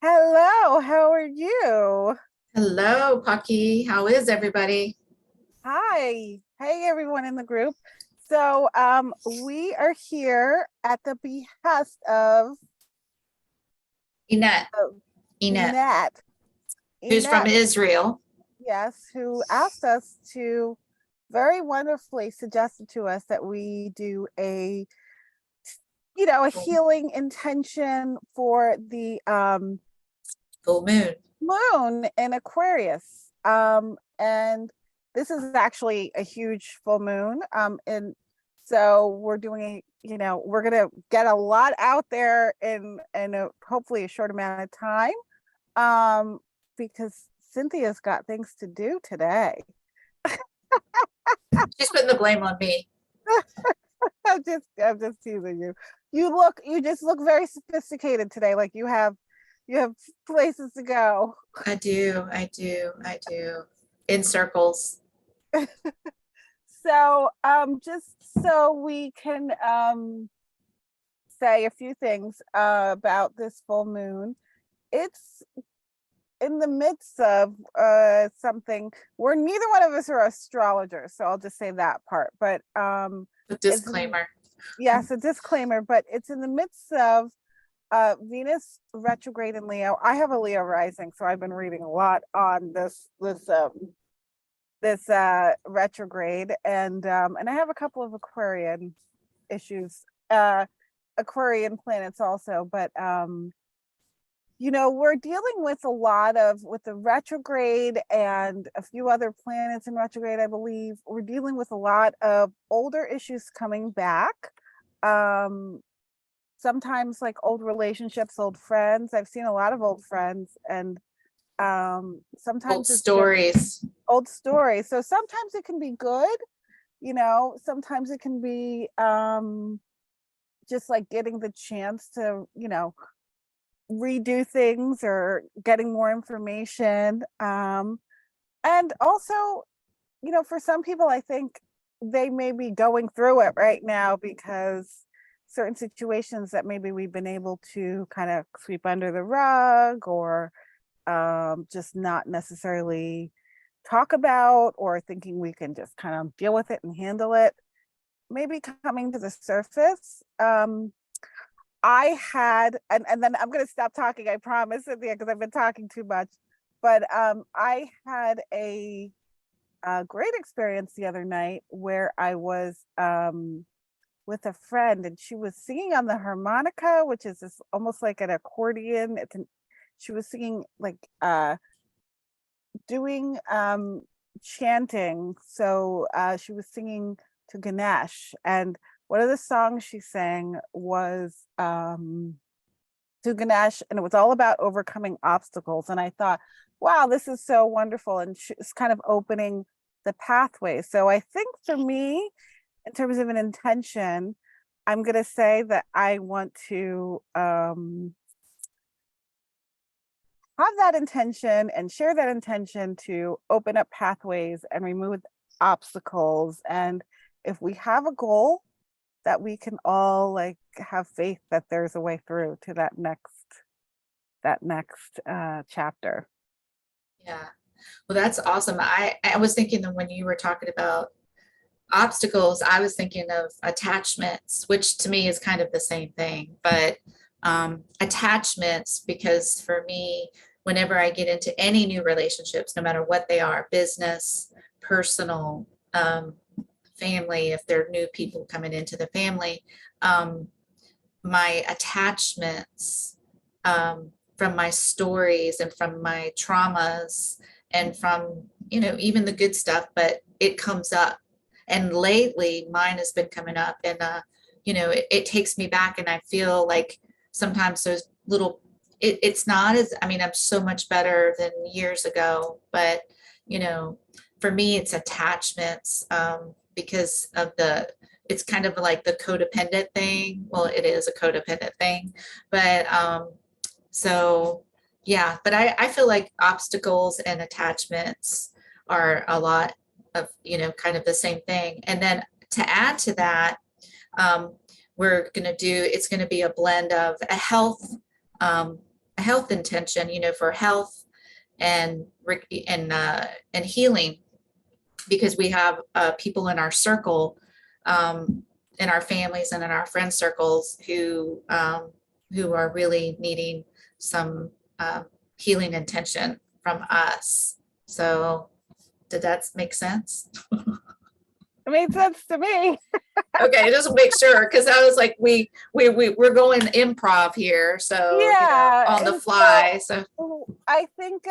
Hello, how are you? Hello, Phaki. How is everybody? Hi. Hey, everyone in the group. We are here at the behest Enet, of Enet, Enet. who's from Enet, Israel. yes, who asked us to very wonderfully suggested to us that we do a healing intention for the Full moon. moon in Aquarius. And this is actually a huge full moon. And so we're doing, we're gonna get a lot out there in hopefully a short amount of time. Because Cynthia's got things to do today. She's putting the blame on me. I'm just teasing you. You just look very sophisticated today. Like you have places to go. I do. In circles. Just so we can say a few things about this full moon. It's in the midst of something where neither one of us are astrologers, so I'll just say that part. But A it's disclaimer. yes, a disclaimer, but it's in the midst of Venus retrograde in Leo. I have a Leo rising, so I've been reading a lot on this retrograde, and I have a couple of Aquarian issues, Aquarian planets also, but we're dealing with a lot of with the retrograde and a few other planets in retrograde, I believe. We're dealing with a lot of older issues coming back. Um, Sometimes like old relationships, old friends. I've seen a lot of old friends, and Old sometimes it's just stories. old stories. So sometimes it can be good, sometimes it can be just like getting the chance to, redo things or getting more information. And also, for some people, I think they may be going through it right now because certain situations that maybe we've been able to kind of sweep under the rug or just not necessarily talk about, or thinking we can just kind of deal with it and handle it, maybe coming to the surface. I had, and then I'm going to stop talking, I promise, Cynthia, because I've been talking too much. But I had a great experience the other night where I was with a friend, and she was singing on the harmonica, which is this almost like an accordion. She was singing like doing chanting. So she was singing to Ganesh, and one of the songs she sang was to Ganesh, and it was all about overcoming obstacles. And I thought, wow, this is so wonderful, and it's kind of opening the pathway. So I think for me, in terms of an intention, I'm going to say that I want to have that intention and share that intention to open up pathways and remove obstacles. And if we have a goal, that we can all like have faith that there's a way through to that next chapter. Yeah. Well, that's awesome. I was thinking that when you were talking about obstacles, I was thinking of attachments, which to me is kind of the same thing, but attachments, because for me, whenever I get into any new relationships, no matter what they are, business, personal, family, if there are new people coming into the family, um, my attachments, from my stories and from my traumas and from, even the good stuff, but it comes up. And lately mine has been coming up, and it takes me back, and I feel like sometimes those little, it's not as, I mean, I'm so much better than years ago, but you know for me it's attachments, because of it's kind of like the codependent thing. Well, it is a codependent thing, but so yeah, but I feel like obstacles and attachments are a lot of, kind of the same thing. And then to add to that, um, it's going to be a blend of a health, um, health intention, for health and and healing, because we have people in our circle, in our families and in our friend circles who are really needing some healing intention from us. So did that make sense? It made sense to me. Okay, just make sure, because I was like, we're going improv here, so Yeah. on the and fly. So I think,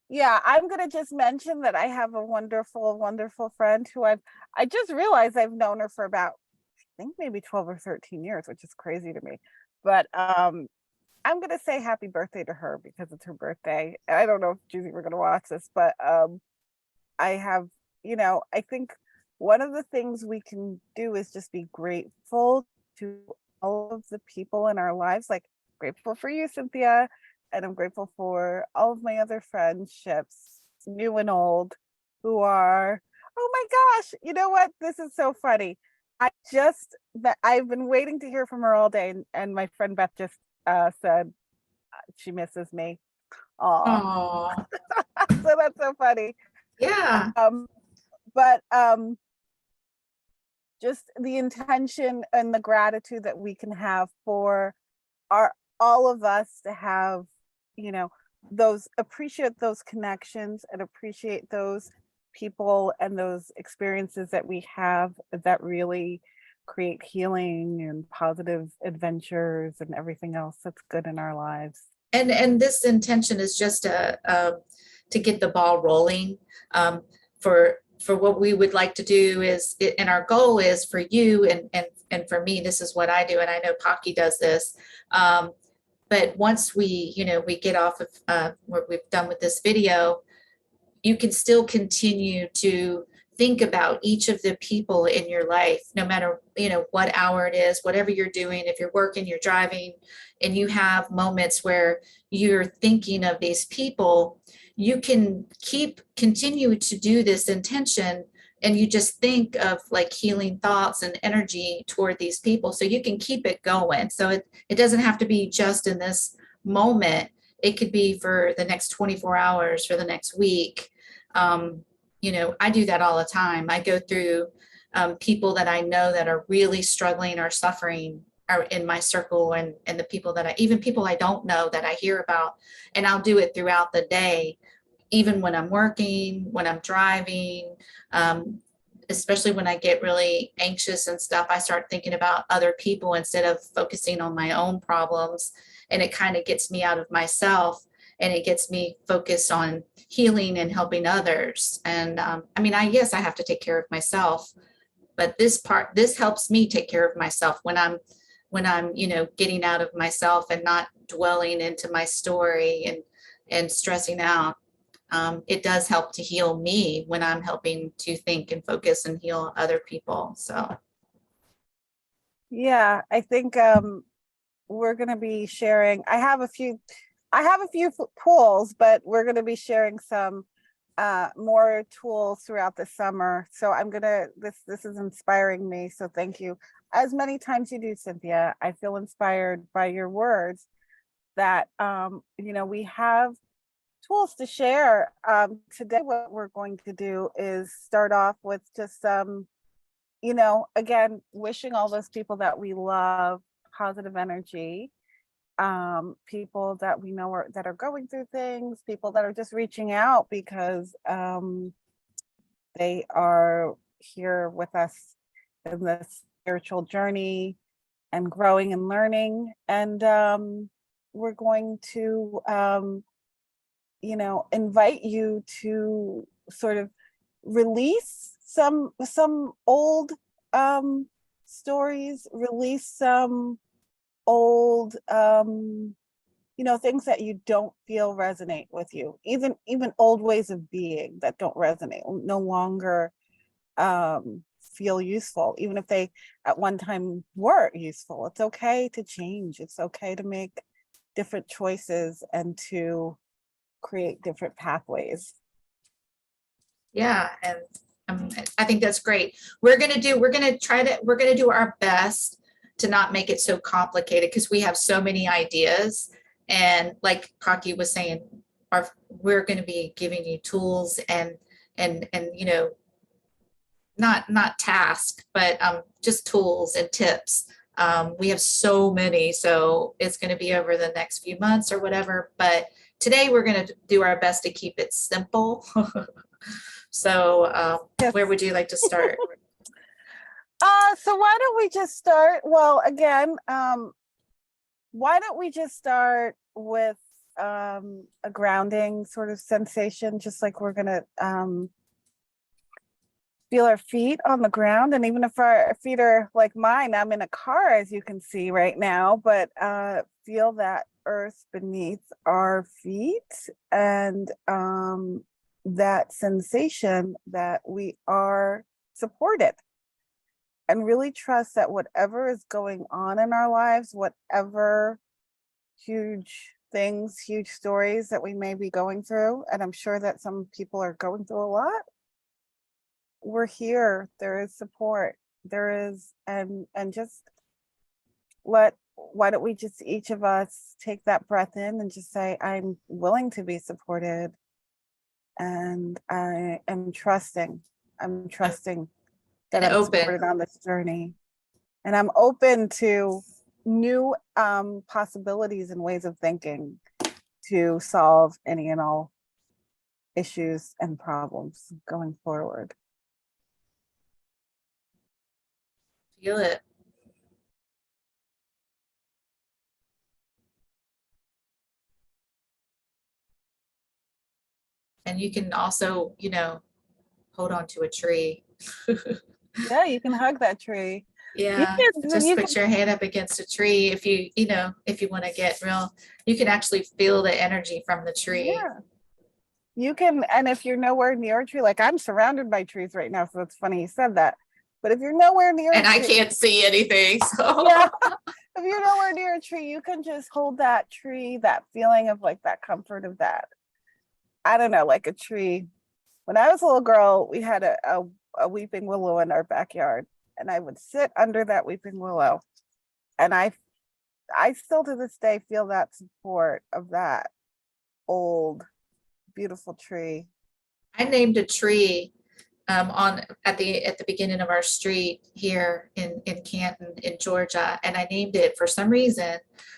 yeah, I'm gonna just mention that I have a wonderful, wonderful friend who I just realized I've known her for about, I think maybe 12 or 13 years, which is crazy to me. But I'm gonna say happy birthday to her because it's her birthday. I don't know if Judy we're gonna watch this, but I have, I think one of the things we can do is just be grateful to all of the people in our lives. Like, grateful for you, Cynthia, and I'm grateful for all of my other friendships, new and old, who are, oh my gosh, you know what? This is so funny. I've been waiting to hear from her all day, and my friend Beth just said she misses me. Oh, oh so that's so funny. yeah. But just the intention and the gratitude that we can have for all of us to have, appreciate those connections and appreciate those people and those experiences that we have that really create healing and positive adventures and everything else that's good in our lives. And this intention is just to get the ball rolling, for what we would like to do is, and our goal is for you and for me, this is what I do, and I know Phaki does this. But once we get off of what we've done with this video, you can still continue to think about each of the people in your life, no matter what hour it is, whatever you're doing. If you're working, you're driving, and you have moments where you're thinking of these people, you can continue to do this intention, and you just think of like healing thoughts and energy toward these people, so you can keep it going. So it doesn't have to be just in this moment. It could be for the next 24 hours, for the next week. I do that all the time. I go through people that I know that are really struggling or suffering are in my circle, and the people that even people I don't know that I hear about, and I'll do it throughout the day, even when I'm working, when I'm driving, especially when I get really anxious and stuff. I start thinking about other people instead of focusing on my own problems, and it kind of gets me out of myself, and it gets me focused on healing and helping others. And yes, I have to take care of myself, but this helps me take care of myself when I'm getting out of myself and not dwelling into my story and stressing out. It does help to heal me when I'm helping to think and focus and heal other people. So Yeah, I think we're going to be sharing. I have a few tools, but we're going to be sharing some more tools throughout the summer. So this is inspiring me. So thank you. As many times you do, Cynthia, I feel inspired by your words that, we have tools to share. Today, what we're going to do is start off with just again, wishing all those people that we love positive energy, people that we know that are going through things, people that are just reaching out because they are here with us in this spiritual journey and growing and learning. And we're going to invite you to sort of release some old stories, release some old things that you don't feel resonate with you, even old ways of being that don't resonate, no longer feel useful, even if they at one time were useful. It's okay to change. It's okay to make different choices and to create different pathways. yeah, and I think that's great. We're gonna do our best to not make it so complicated, because we have so many ideas, And like Phaki was saying, we're going to be giving you tools and you know, not task, but just tools and tips. We have so many, so it's going to be over the next few months or whatever. But today we're going to do our best to keep it simple. So Yes. where would you like to start? So why don't we just start? Well, again, why don't we just start with a grounding sort of sensation, just like we're gonna feel our feet on the ground. And even if our feet are like mine, I'm in a car, as you can see right now, but feel that earth beneath our feet, and that sensation that we are supported, and really trust that whatever is going on in our lives, whatever huge things, huge stories that we may be going through, and I'm sure that some people are going through a lot, we're here, there is support, there is, and just why don't we just each of us take that breath in and just say, I'm willing to be supported, and I am trusting, that And I'm open. supported on this journey, and I'm open to new possibilities and ways of thinking to solve any and all issues and problems going forward. Feel it. And you can also, you know, hold on to a tree. Yeah, you can hug that tree. Yeah, just put your hand up against a tree. If you know, if you want to get real, you can actually feel the energy from the tree. Yeah, you can. And if you're nowhere near a tree, like I'm surrounded by trees right now, so it's funny you said that. But if you're nowhere near And a I tree, can't see anything. So yeah, if you're nowhere near a tree, you can just hold that tree, that feeling of like that comfort of that. I don't know, like a tree. When I was a little girl, we had a weeping willow in our backyard, and I would sit under that weeping willow, and I still to this day feel that support of that old beautiful tree. I named a tree on at the beginning of our street here in Canton in Georgia, and I named it, for some reason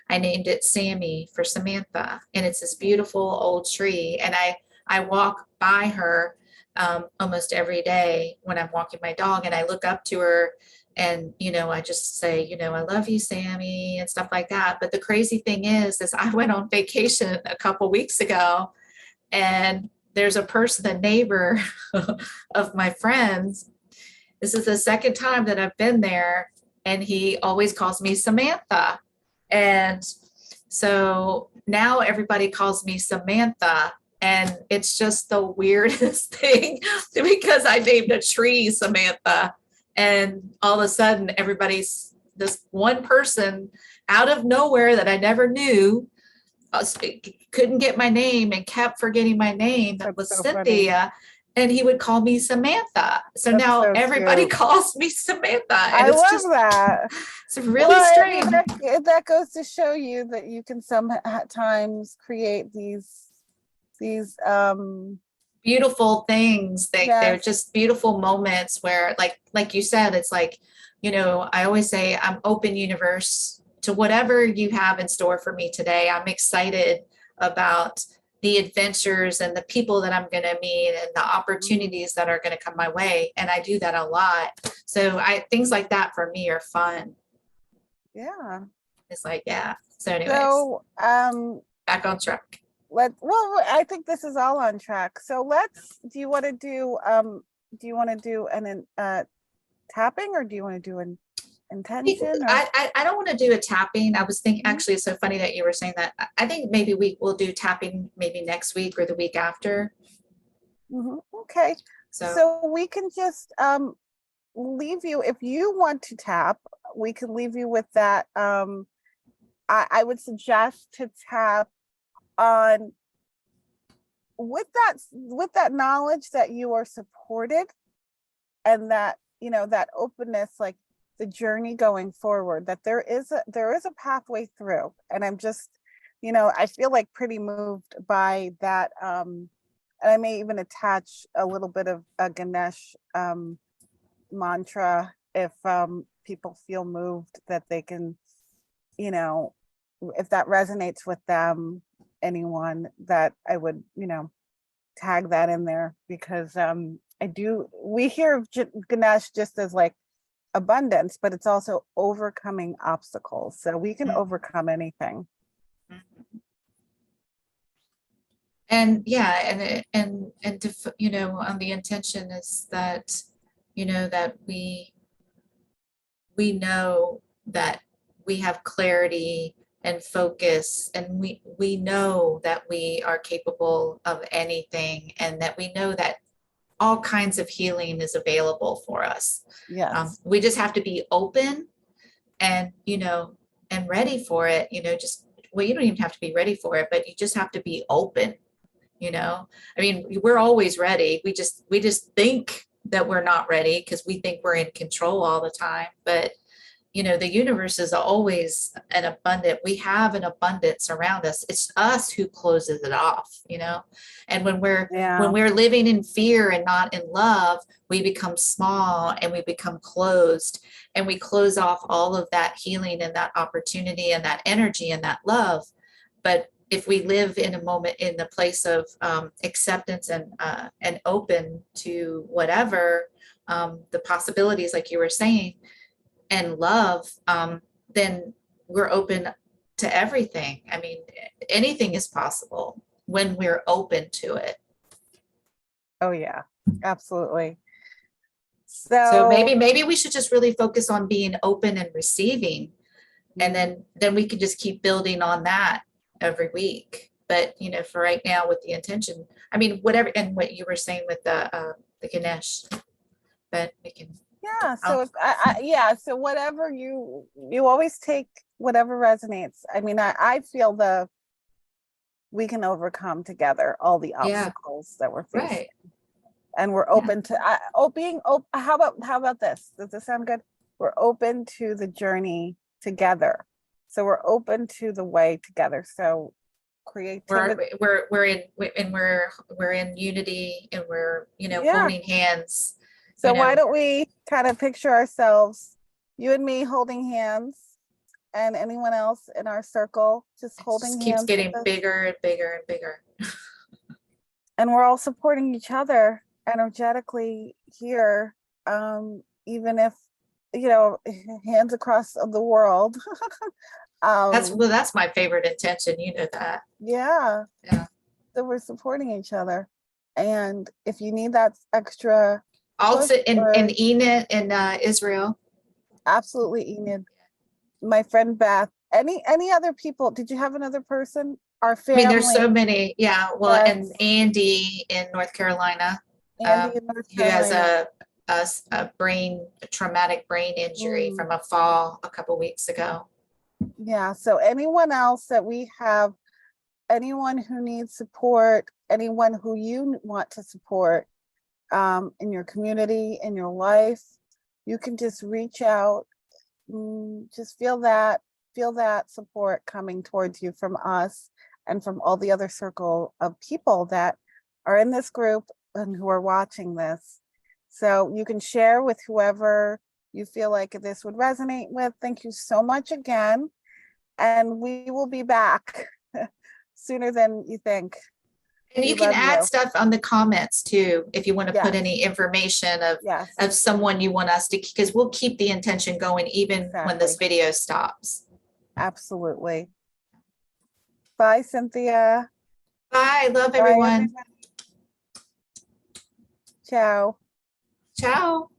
I named it Sammy for Samantha, and it's this beautiful old tree, and I walk by her almost every day when I'm walking my dog, and I look up to her, and you know, I just say, you know, I love you, Sammy, and stuff like that. But the crazy thing is I went on vacation a couple weeks ago, and there's a person, a neighbor of my friends. This is the second time that I've been there, and he always calls me Samantha. And so now everybody calls me Samantha. And it's just the weirdest thing because I named a tree Samantha. And all of a sudden, everybody's this one person out of nowhere that I never knew couldn't get my name and kept forgetting my name. That was so Cynthia. And he would call me Samantha. So That's now so everybody cute. calls me Samantha. And I it's love just, that. it's really Well, I strange. mean, that goes to show you that you can sometimes create these Beautiful things. They're yes, just beautiful moments where, like you said, it's like, you know, I always say I'm open universe to whatever you have in store for me today. I'm excited about the adventures and the people that I'm going to meet and the opportunities that are going to come my way. And I do that a lot. So things like that for me are fun. yeah. It's like, yeah. So anyways, So back on track. well, I think this is all on track. So do you want to do an tapping, or do you want to do an intention? Or I don't want to do a tapping. I was thinking, actually, it's so funny that you were saying that. I think maybe we will do tapping maybe next week or the week after. Okay. So So we can just leave you, if you want to tap, we can leave you with that. I would suggest to tap on with that knowledge that you are supported, and that, you know, that openness, like the journey going forward, that there is a pathway through. And I'm just you know, I feel like pretty moved by that. And I may even attach a little bit of a Ganesh mantra if people feel moved that they can, you know, if that resonates with them, anyone, that I would, you know, tag that in there, because we hear of Ganesh just as like abundance, but it's also overcoming obstacles. So we can overcome anything. And yeah, and to, you know, on the intention is that, you know, that we know that we have clarity and focus, and we know that we are capable of anything, and that we know that all kinds of healing is available for us. Yes. We just have to be open and, you know, and ready for it, you know, just, well, you don't even have to be ready for it, but you just have to be open, you know. I mean, we're always ready. We just think that we're not ready because we think we're in control all the time. But, you know, the universe is always an abundant. We have an abundance around us. It's us who closes it off, you know. And when we're living in fear and not in love, we become small and we become closed, and we close off all of that healing and that opportunity and that energy and that love. But if we live in a moment in the place of acceptance and open to whatever the possibilities, like you were saying, and love, then we're open to everything. I mean, anything is possible when we're open to it. Oh yeah, absolutely. So maybe we should just really focus on being open and receiving, and then we can just keep building on that every week. But, you know, for right now, with the intention, I mean, whatever, and what you were saying with the Ganesh, but we can. Yeah. So if so whatever you always take whatever resonates. I mean, I feel we can overcome together all the obstacles that we're facing. Right. And we're open to being open. How about this? Does this sound good? We're open to the journey together. So we're open to the way together. So creativity. We're in unity, and we're, you know, holding hands. So why don't we kind of picture ourselves, you and me holding hands, and anyone else in our circle just holding hands. Keeps getting bigger and bigger and bigger. And we're all supporting each other energetically here, even if, you know, hands across the world. That's my favorite intention, you know that. Yeah. So we're supporting each other, and if you need that extra, also in Enid in Israel. Absolutely, Enid. My friend Beth. Any other people? Did you have another person? Our family. I mean, there's so many. Yeah. Well, and Andy in North Carolina. Andy in North Carolina. Who has a traumatic brain injury from a fall a couple weeks ago. Yeah. So anyone else that we have, anyone who needs support, anyone who you want to support in your community, in your life, you can just reach out. Just feel that support coming towards you from us and from all the other circle of people that are in this group and who are watching this. So you can share with whoever you feel like this would resonate with. Thank you so much again. And we will be back sooner than you think. And you can add stuff on the comments too, if you want to put any information of someone you want us to, because we'll keep the intention going even when this video stops. Absolutely. Bye, Cynthia. Bye. Love everyone. Ciao. Ciao.